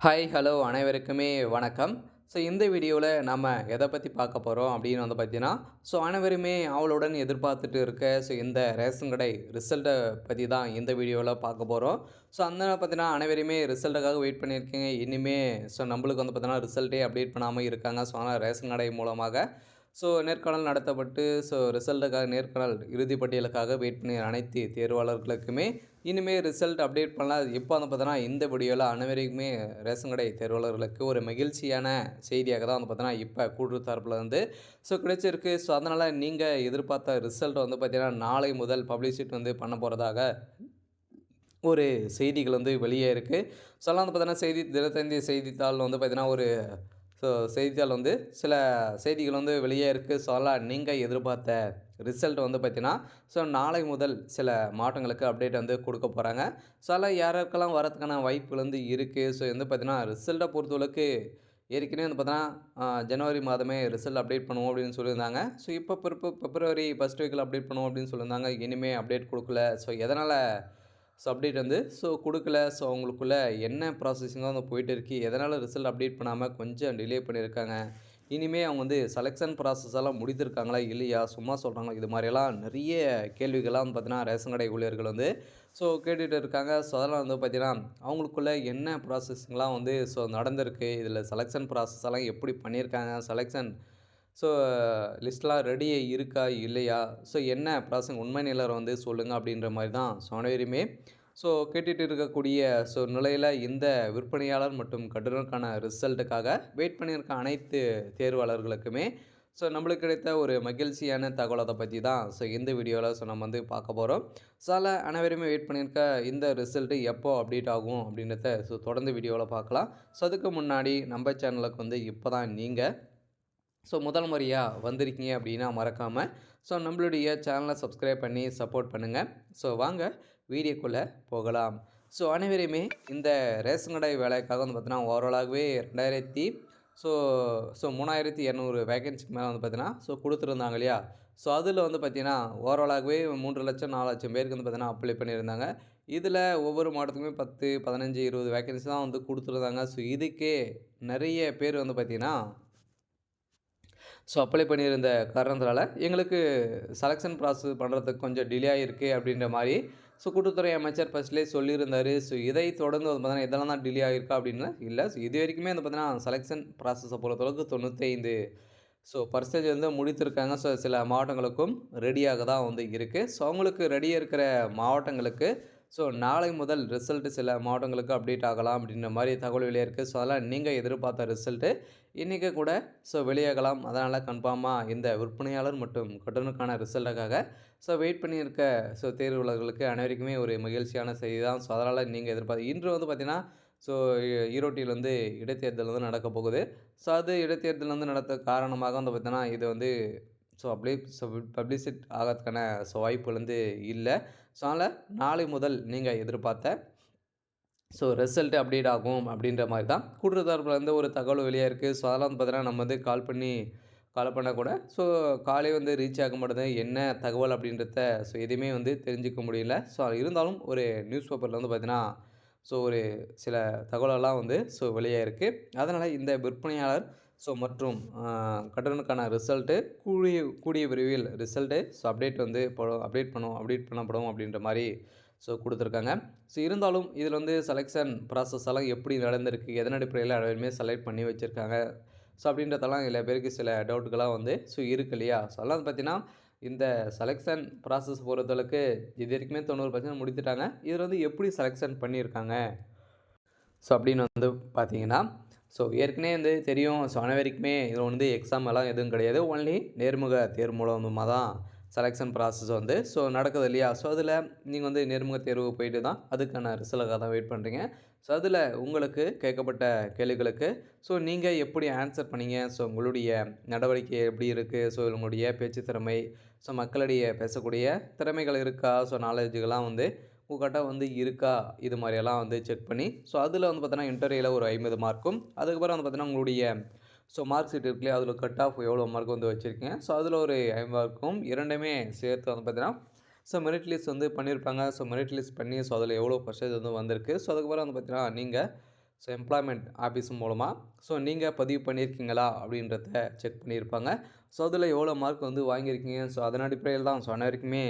Hi, hello அனைவருக்குமே வணக்கம். இந்த வீடியோவில் நம்ம எதை பற்றி பார்க்க போகிறோம் அப்படின்னு பார்த்தீங்கன்னா, அனைவருமே ஆவலுடன் எதிர்பார்த்துட்டு இருக்க இந்த ரேஷன் கடை ரிசல்ட்டை பற்றி தான் இந்த வீடியோவில் பார்க்க போகிறோம். அந்த பார்த்தீங்கன்னா அனைவருமே ரிசல்ட்டுக்காக வெயிட் பண்ணியிருக்கீங்க. இனிமே நம்மளுக்கு பார்த்தீங்கன்னா ரிசல்ட்டே அப்டேட் பண்ணாமல் இருக்காங்க. ஆனால் ரேஷன் கடை மூலமாக நேர்காணல் நடத்தப்பட்டு ரிசல்ட்டுக்காக நேர்காணல் இறுதிப் பட்டியலுக்காக வெயிட் பண்ணி அனைத்து தேர்வாளர்களுக்குமே இனிமேல் ரிசல்ட் அப்டேட் பண்ணலாம். எப்போ பார்த்தோன்னா இந்த வீடியோவில் அனைவருக்குமே ரேஷன் கடை தேர்வாளர்களுக்கு ஒரு மகிழ்ச்சியான செய்தியாக தான் பார்த்தோன்னா இப்போ கூட்டுறவு தரப்பில் கிடைச்சிருக்கு. அதனால் நீங்கள் எதிர்பார்த்த ரிசல்ட் பார்த்தீங்கன்னா நாளை முதல் பப்ளிசிட்டி பண்ண போகிறதாக ஒரு செய்திகள் வெளியே இருக்குது. அதெல்லாம் பார்த்தீங்கன்னா தினத்தந்தி செய்தித்தாள் பார்த்தீங்கன்னா ஒரு செய்தித்தாள் சில செய்திகள் வெளியே இருக்குது. அதெல்லாம் நீங்கள் எதிர்பார்த்த ரிசல்ட் பார்த்தீங்கன்னா நாளை முதல் சில மாவட்டங்களுக்கு அப்டேட் கொடுக்க போகிறாங்க. அதெல்லாம் யாருக்கெல்லாம் வரதுக்கான வாய்ப்புகள் இருக்குது. பார்த்தீங்கன்னா ரிசல்ட்டை பொறுத்தளவுக்கு ஏற்கனவே பார்த்தீங்கன்னா ஜனவரி மாதமே ரிசல்ட் அப்டேட் பண்ணுவோம் அப்படின்னு சொல்லியிருந்தாங்க. இப்போ பிப்ரவரி ஃபர்ஸ்ட் வீக்கில் அப்டேட் பண்ணுவோம் அப்படின்னு சொல்லியிருந்தாங்க. இனிமேல் அப்டேட் கொடுக்கல. எதனால் அப்டேட் குடுக்கல. அவங்களுக்குள்ள என்ன ப்ராசஸிங்காக போயிட்டு இருக்கு. எதனால் ரிசல்ட் அப்டேட் பண்ணாமல் கொஞ்சம் டிலே பண்ணியிருக்காங்க. இனிமே அவங்க செலெக்ஷன் ப்ராசஸ் எல்லாம் முடித்திருக்காங்களா இல்லையா? சும்மா சொல்கிறாங்களா? இது மாதிரியெல்லாம் நிறைய கேள்விகள்லாம் பார்த்தீங்கன்னா ரேஷன் கடை ஊழியர்கள் கேட்டுட்டு இருக்காங்க. அதெல்லாம் பார்த்தீங்கன்னா அவங்களுக்குள்ள என்ன ப்ராசஸிங்லாம் நடந்திருக்கு. இதில் செலெக்ஷன் ப்ராசஸ் எல்லாம் எப்படி பண்ணியிருக்காங்க? செலெக்ஷன் லிஸ்ட்லாம் ரெடி இருக்கா இல்லையா? என்ன ப்ராசஸிங் உண்மை நிலவரம் சொல்லுங்கள் அப்படின்ற மாதிரி தான் அனைவருமே கேட்டுட்டு இருக்கக்கூடிய நிலையில் இந்த விற்பனையாளர் மற்றும் கட்டுநருக்கான ரிசல்ட்டுக்காக வெயிட் பண்ணியிருக்க அனைத்து தேர்வாளர்களுக்குமே நம்மளுக்கு கிடைத்த ஒரு மகிழ்ச்சியான தகவலை பற்றி தான் இந்த வீடியோவில் நம்ம பார்க்க போகிறோம். அதில் அனைவருமே வெயிட் பண்ணியிருக்க இந்த ரிசல்ட்டு எப்போ அப்டேட் ஆகும் அப்படின்றத தொடர்ந்து வீடியோவில் பார்க்கலாம். அதுக்கு முன்னாடி நம்ம சேனலுக்கு இப்போ தான் நீங்கள் முதல் முறையாக வந்திருக்கீங்க அப்படின்னா மறக்காமல் நம்மளுடைய சேனலை சப்ஸ்கிரைப் பண்ணி சப்போர்ட் பண்ணுங்கள். வாங்க வீடியோக்குள்ளே போகலாம். அனைவருமே இந்த ரேஷன் கடை வேலைக்காக பார்த்தீங்கன்னா ஓவராலாகவே 3200 வேகன்சிக்கு மேலே பார்த்தீங்கன்னா கொடுத்துருந்தாங்க இல்லையா? அதில் பார்த்தீங்கன்னா ஓவராலாகவே 3 லட்சம் 4 லட்சம் பேருக்கு பார்த்தீங்கன்னா அப்ளை பண்ணியிருந்தாங்க. இதில் ஒவ்வொரு மாவட்டத்துக்குமே 10, 15, 20 வேகன்சி தான் கொடுத்துருந்தாங்க. இதுக்கே நிறைய பேர் பார்த்தீங்கன்னா அப்ளை பண்ணியிருந்த காரணத்தினால எங்களுக்கு செலெக்ஷன் ப்ராசஸ் பண்ணுறதுக்கு கொஞ்சம் டிலே ஆகிருக்கு அப்படின்ற மாதிரி கூட்டுத்துறை அமைச்சர் ஃபஸ்ட்லேயே சொல்லியிருந்தார். இதை தொடர்ந்து பார்த்தீங்கன்னா இதெல்லாம் தான் டிலே ஆகிருக்கா அப்படின்னா இல்லை. இது வரைக்குமே பார்த்தீங்கன்னா செலெக்ஷன் ப்ராசஸை பொறுத்தளவுக்கு 95 பர்சன்டேஜ் முடித்திருக்காங்க. சில மாவட்டங்களுக்கும் ரெடியாக தான் இருக்குது. அவங்களுக்கு ரெடியாக இருக்கிற மாவட்டங்களுக்கு நாளை முதல் ரிசல்ட்டு சில மாவட்டங்களுக்கு அப்டேட் ஆகலாம் அப்படின்ற மாதிரி தகவல் வெளியே இருக்குது. அதெல்லாம் நீங்கள் எதிர்பார்த்த ரிசல்ட்டு இன்றைக்கி கூட வெளியாகலாம். அதனால் கன்ஃபார்மாக இந்த விற்பனையாளர் மற்றும் கட்டணக்கான ரிசல்ட்டுக்காக வெயிட் பண்ணியிருக்க தேர்வாளர்களுக்கு அனைவருக்குமே ஒரு மகிழ்ச்சியான செய்தி தான். அதனால் நீங்கள் எதிர்பார்த்து இன்று பார்த்திங்கன்னா ஈரோட்டில் இடைத்தேர்தல் நடக்க போகுது. அது இடைத்தேர்தல் நடத்த காரணமாக பார்த்தீங்கன்னா இது பப்ளிசிட் ஆகிறதுக்கான வாய்ப்புகள் இல்லை. அதனால் நாளை முதல் நீங்கள் எதிர்பார்த்த ரிசல்ட் அப்டேட் ஆகும் அப்படின்ற மாதிரி தான் கூட்டுறவு தரப்புலேருந்து ஒரு தகவல் வெளியாக இருக்குது. அதெல்லாம் பார்த்தீங்கன்னா நம்ம கால் பண்ணால் கூட காலை ரீச் ஆக மாட்டேது என்ன தகவல் அப்படின்றத எதுவுமே தெரிஞ்சிக்க முடியல. இருந்தாலும் ஒரு நியூஸ் பேப்பரில் பார்த்தீங்கன்னா ஒரு சில தகவலெல்லாம் வெளியாக இருக்குது. அதனால் இந்த விற்பனையாளர் மற்றும் கட்டணக்கான ரிசல்ட்டு கூடிய விரைவில் ரிசல்ட்டு அப்டேட் அப்டேட் பண்ணப்படும் அப்படின்ற மாதிரி கொடுத்துருக்காங்க. இருந்தாலும் இதில் செலெக்ஷன் ப்ராசஸ் எல்லாம் எப்படி நடந்திருக்கு, எதன் அடிப்படையில் அனைவருமே செலக்ட் பண்ணி வச்சுருக்காங்க அப்படின்றதெல்லாம் சில பேருக்கு சில டவுட்டுகளாக இருக்கு இல்லையா? அதெல்லாம் பார்த்தீங்கன்னா இந்த செலெக்ஷன் ப்ராசஸ் பொறுத்தளவுக்கு இது வரைக்குமே 90% முடித்துட்டாங்க. இதில் எப்படி செலெக்ஷன் பண்ணியிருக்காங்க அப்படின்னு பார்த்தீங்கன்னா ஏற்கனவே தெரியும். அனைவருக்குமே இதில் எக்ஸாம் எல்லாம் எதுவும் கிடையாது. ஒன்லி நேர்முக தேர்வு மூலமாக தான் செலெக்ஷன் ப்ராசஸ் நடக்குது இல்லையா? அதில் நீங்கள் நேர்முக தேர்வு போயிட்டு தான் அதுக்கான ரிசல்ட்டுக்காக தான் வெயிட் பண்ணுறீங்க. அதில் உங்களுக்கு கேட்கப்பட்ட கேள்விகளுக்கு நீங்கள் எப்படி ஆன்சர் பண்ணீங்க, உங்களுடைய நடவடிக்கை எப்படி இருக்குது, உங்களுடைய பேச்சு திறமை, மக்களிடையே பேசக்கூடிய திறமைகள் இருக்கா, நாலேஜுகள்லாம் உங்கள்கிட்ட இருக்கா, இது மாதிரியெல்லாம் செக் பண்ணி அதில் பார்த்தீங்கன்னா இன்டர்வியூவில் ஒரு 50 மார்க்கும், அதுக்கப்புறம் பார்த்தீங்கன்னா உங்களுடைய மார்க் ஷீட் இருக்குல்லையா, அதில் கட் ஆஃப் எவ்வளோ மார்க் வச்சுருக்கீங்க, அதில் ஒரு 50 மார்க்கும் இரண்டுமே சேர்த்து பார்த்தீங்கன்னா மெரிட் லிஸ்ட் பண்ணியிருப்பாங்க. மெரிட் லிஸ்ட் பண்ணி அதில் எவ்வளோ பர்சன்டேஜ் வந்திருக்கு. அதுக்கப்புறம் பார்த்தீங்கன்னா நீங்கள் ஸோ எம்ப்ளாய்மெண்ட் ஆஃபீஸ் மூலமாக ஸோ நீங்கள் பதிவு பண்ணியிருக்கீங்களா அப்படின்றத செக் பண்ணியிருப்பாங்க. ஸோ அதில் எவ்வளோ மார்க் வந்து வாங்கியிருக்கீங்க, ஸோ அதன் அடிப்படையில் தான் ஸோ அனைவருக்குமே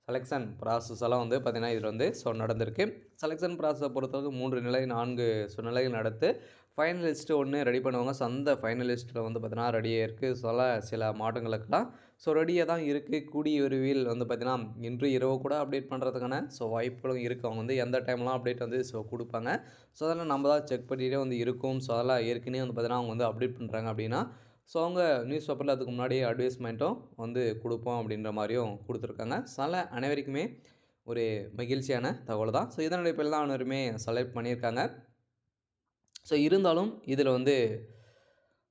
செலெக்ஷன் ப்ராசஸ் எல்லாம் வந்து பார்த்திங்கன்னா இதில் வந்து ஸோ நடந்திருக்கு. செலெக்ஷன் ப்ராசஸை பொறுத்தளவுக்கு 3 நிலை 4 ஸோ நிலைகள் நடத்து ஃபைனல் லிஸ்ட்டு ஒன்று ரெடி பண்ணுவாங்க. ஸோ அந்த ஃபைனல் லிஸ்ட்டில் வந்து பார்த்திங்கன்னா ரெடியாக இருக்குது. சில மாவட்டங்களுக்கெல்லாம் ஸோ ரெடியாக தான் இருக்குது. கூடிய விரைவில் வந்து பார்த்திங்கன்னா இன்று இரவு கூட அப்டேட் பண்ணுறதுக்கான ஸோ வாய்ப்புகளும் இருக்குது. அவங்க வந்து எந்த டைம்லாம் அப்டேட் வந்து ஸோ கொடுப்பாங்க. ஸோ அதெல்லாம் நம்ம தான் செக் பண்ணிகிட்டே வந்து இருக்கும். ஸோ அதெல்லாம் ஏற்கனவே வந்து பார்த்திங்கன்னா அவங்க வந்து அப்டேட் பண்ணுறாங்க அப்படின்னா ஸோ அவங்க நியூஸ் பேப்பரில் அதுக்கு முன்னாடியே அட்வைஸ்மெண்ட்டும் வந்து கொடுப்போம் அப்படின்ற மாதிரியும் கொடுத்துருக்காங்க. ஸோ அதனால் அனைவருக்குமே ஒரு மகிழ்ச்சியான தகவல் தான். ஸோ இதன் அடிப்படையில் தான் அனைவருமே செலக்ட் பண்ணியிருக்காங்க. ஸோ இருந்தாலும் இதில் வந்து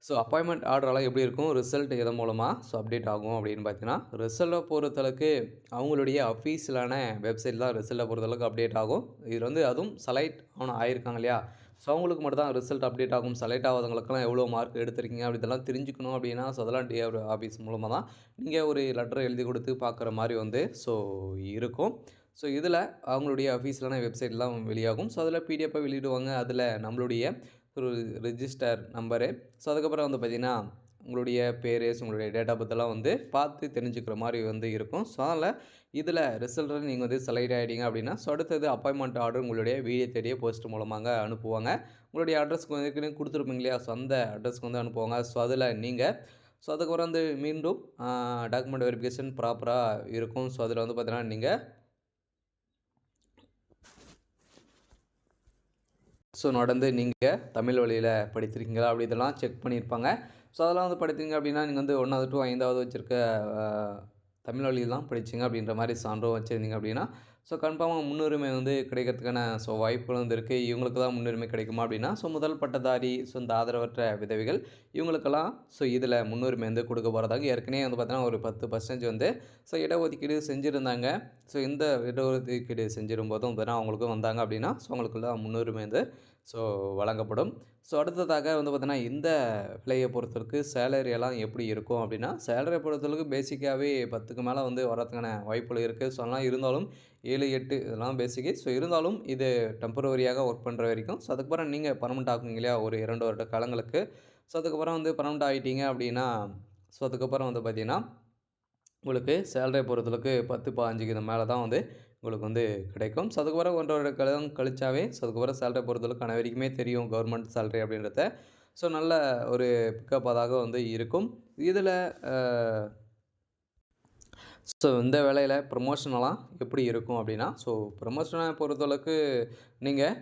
ஸோ அப்பாயின்மெண்ட் ஆர்டரெல்லாம் எப்படி இருக்கும், ரிசல்ட் எதன் மூலமாக ஸோ அப்டேட் ஆகும் அப்படின்னு பார்த்தீங்கன்னா, ரிசல்ட்டை பொறுத்தளவுக்கு அவங்களுடைய அஃபீஷியலான வெப்சைட் தான் ரிசல்ட்டை பொறுத்தளவுக்கு அப்டேட் ஆகும். இதில் வந்து அதுவும் செலக்ட் ஆயிருக்காங்க இல்லையா, ஸோ அவங்களுக்கு மட்டும் தான் ரிசல்ட் அப்டேட் ஆகும். செலக்ட் ஆகாதவங்களுக்கெல்லாம் எவ்வளோ மார்க் எடுத்திருக்கீங்க அப்படி இதெல்லாம் தெரிஞ்சுக்கணும் அப்படின்னா, ஸோ அதெல்லாம் டிஆர் ஆஃபீஸ் மூலமாக தான் நீங்கள் ஒரு லெட்டர் எழுதி கொடுத்து பார்க்குற மாதிரி வந்து ஸோ இருக்கும். ஸோ இதில் அவங்களுடைய அஃபீஷியலான வெப்சைட்லாம் வெளியாகும். ஸோ அதில் பிடிஎஃப்பாக வெளியிடுவாங்க. அதில் நம்மளுடைய ஒரு ரிஜிஸ்டர் நம்பரு, ஸோ அதுக்கப்புறம் வந்து பார்த்திங்கன்னா உங்களுடைய பேர், உங்களுடைய டேட் ஆஃப் பர்த்தெல்லாம் வந்து பார்த்து தெரிஞ்சுக்கிற மாதிரி வந்து இருக்கும். ஸோ அதனால் இதில் ரிசல்ட்டில் நீங்கள் வந்து செலக்ட் ஆகிட்டீங்க அப்படின்னா, ஸோ அடுத்தது அப்பாயின்மெண்ட் ஆர்டர் உங்களுடைய வீடியோ தேடியே போஸ்ட் மூலமாக அனுப்புவாங்க. உங்களுடைய அட்ரஸ்க்கு வந்து ஏற்கனவே கொடுத்துருப்பீங்க இல்லையா, ஸோ அந்த அட்ரஸ்க்கு வந்து அனுப்புவாங்க. ஸோ அதில் நீங்கள் ஸோ அதுக்கப்புறம் வந்து மீண்டும் டாக்குமெண்ட் வெரிஃபிகேஷன் ப்ராப்பராக இருக்கும். ஸோ அதில் வந்து பார்த்தீங்கன்னா நீங்கள் ஸோ நடந்து நீங்கள் தமிழ் வழியில் படித்திருக்கீங்களா அப்படி இதெல்லாம் செக் பண்ணியிருப்பாங்க. ஸோ அதெல்லாம் வந்து படித்தீங்க அப்படின்னா நீங்கள் வந்து 1வது to 5வது வச்சுருக்க தமிழ் வழியில் தான் படிச்சிங்க அப்படின்ற மாதிரி சான்றும் வச்சுருந்தீங்க அப்படின்னா, ஸோ கன்ஃபார்மாக முன்னுரிமை வந்து கிடைக்கிறதுக்கான ஸோ வாய்ப்புகள் வந்து இருக்குது. இவங்களுக்கு தான் முன்னுரிமை கிடைக்குமா அப்படின்னா, ஸோ முதல் பட்டதாரி, ஸோ இந்த ஆதரவற்ற விதவைகள் இவங்களுக்கெல்லாம் ஸோ இதில் முன்னுரிமை வந்து கொடுக்க போகிறதாங்க. ஏற்கனவே வந்து பார்த்தீங்கன்னா ஒரு 10% வந்து ஸோ இடஒதுக்கீடு செஞ்சுருந்தாங்க. ஸோ இந்த இடஒதுக்கீடு செஞ்சிரும்போதும் பார்த்தீங்கன்னா அவங்களுக்கும் வந்தாங்க அப்படின்னா, ஸோ அவங்களுக்கெல்லாம் முன்னுரிமை வந்து ஸோ வழங்கப்படும். ஸோ அடுத்ததாக வந்து பார்த்தீங்கன்னா இந்த விலையை பொறுத்தளவுக்கு சேலரியெல்லாம் எப்படி இருக்கும் அப்படின்னா, சேலரியை பொறுத்தளவுக்கு பேசிக்காகவே 10க்கு மேலே வந்து வரதுக்கான வாய்ப்புகள் இருக்குது. ஸோ அதெல்லாம் இருந்தாலும் 7, 8 இதெல்லாம் பேசிக்கு. ஸோ இருந்தாலும் இது டெம்பரவரியாக ஒர்க் பண்ணுற வரைக்கும். ஸோ அதுக்கப்புறம் நீங்கள் பர்மனெண்ட் ஆக்குவீங்க இல்லையா ஒரு 2 வருட காலங்களுக்கு. ஸோ அதுக்கப்புறம் வந்து பர்மனெண்ட் ஆகிட்டீங்க அப்படின்னா, ஸோ அதுக்கப்புறம் வந்து பார்த்தீங்கன்னா உங்களுக்கு சேலரியை பொறுத்தளவுக்கு 10, 15க்கு இது மேலே தான் வந்து உங்களுக்கு வந்து கிடைக்கும். ஸோ அதுக்கப்புறம் 1 வருட காலம் கழிச்சாவே ஸோ அதுக்கப்புறம் சேலரியை பொறுத்தளவுக்கு அனைவருக்குமே தெரியும் கவர்மெண்ட் சேலரி அப்படின்றத. ஸோ நல்ல ஒரு பிக்கப்பாக வந்து இருக்கும். இதில் ஸோ இந்த வேலையில் ப்ரமோஷனெல்லாம் எப்படி இருக்கும் அப்படின்னா, ஸோ ப்ரமோஷனை பொறுத்தளவுக்கு நீங்கள்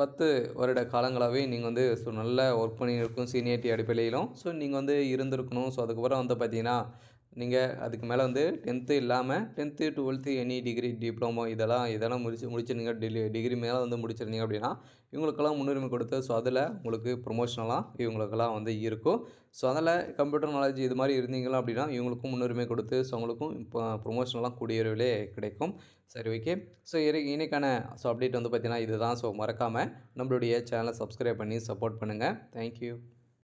10 வருட காலங்களாகவே நீங்கள் வந்து ஸோ நல்லா ஒர்க் பண்ணியிருக்கும் சீனியாரிட்டி அடிப்படையிலும் ஸோ நீங்கள் வந்து இருந்திருக்கணும். ஸோ அதுக்கப்புறம் வந்து பார்த்தீங்கன்னா, நீங்கள் அதுக்கு மேலே வந்து 10th இல்லாமல் 10th, 12th any degree, diploma இதெல்லாம் முடிச்சிருந்தீங்க. டிகிரி மேலே வந்து முடிச்சிருந்தீங்க அப்படின்னா, இவங்களுக்கெல்லாம் முன்னுரிமை கொடுத்து ஸோ அதில் உங்களுக்கு ப்ரொமோஷனெல்லாம் இவங்களுக்கெல்லாம் வந்து இருக்கும். ஸோ அதில் கம்ப்யூட்டர் நாலேஜ் இது மாதிரி இருந்தீங்களா அப்படின்னா, இவங்களுக்கும் முன்னுரிமை கொடுத்து ஸோ அவங்களுக்கும் இப்போ ப்ரொமோஷனெல்லாம் கூடிய விரைவிலே கிடைக்கும். சரி, ஓகே. ஸோ இன்னைக்கான ஸோ அப்டேட் வந்து பார்த்தீங்கன்னா இதுதான். ஸோ மறக்காமல் நம்மளுடைய சேனலை சப்ஸ்கிரைப் பண்ணி சப்போர்ட் பண்ணுங்கள். தேங்க்யூ.